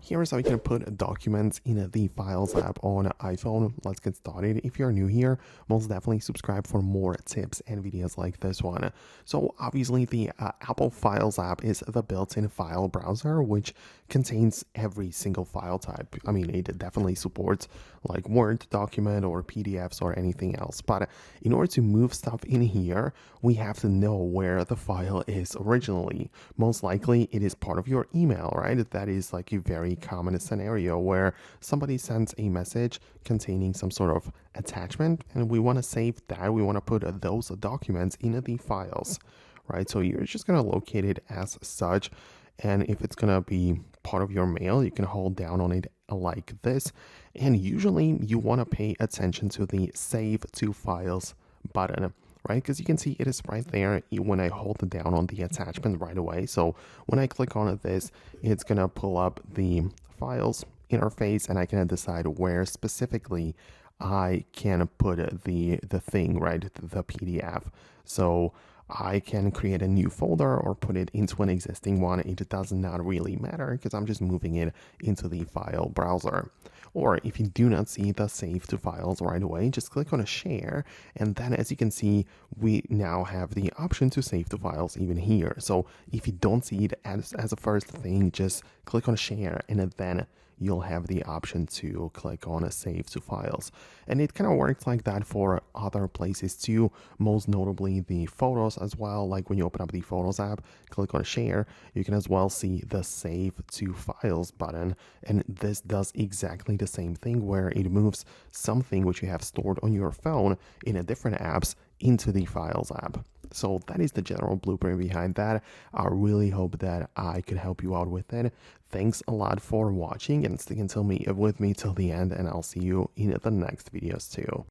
Here's how you can put documents in the Files app on iPhone. Let's get started. If you're new here, most definitely subscribe for more tips and videos like this one. So obviously the Apple Files app is the built-in file browser, which contains every single file type. I mean, it definitely supports like Word document or PDFs or anything else. But in order to move stuff in here, we have to know where the file is originally. Most likely it is part of your email, right? That is like a very common scenario where somebody sends a message containing some sort of attachment and we want to save that. We want to put those documents in the files, right? So you're just going to locate it as such. And if it's going to be part of your mail, you can hold down on it like this. And usually you want to pay attention to the Save to Files button, right? Because you can see it is right there when I hold it down on the attachment right away. So when I click on this, it's going to pull up the files interface and I can decide where specifically I can put the thing, right? The PDF. So I can create a new folder or put it into an existing one. It does not really matter because I'm just moving it into the file browser. Or if you do not see the save to files right away, just click on a share. And then as you can see, we now have the option to save to files even here. So if you don't see it as a first thing, just click on share and then you'll have the option to click on a save to files. And it kind of works like that for other places too, most notably the photos as well. Like when you open up the Photos app, click on share, you can as well see the save to files button. And this does exactly the same thing where it moves something which you have stored on your phone in a different apps into the Files app. So that is the general blueprint behind that. I really hope that I could help you out with it. Thanks a lot for watching and sticking with me till the end, and I'll see you in the next videos too.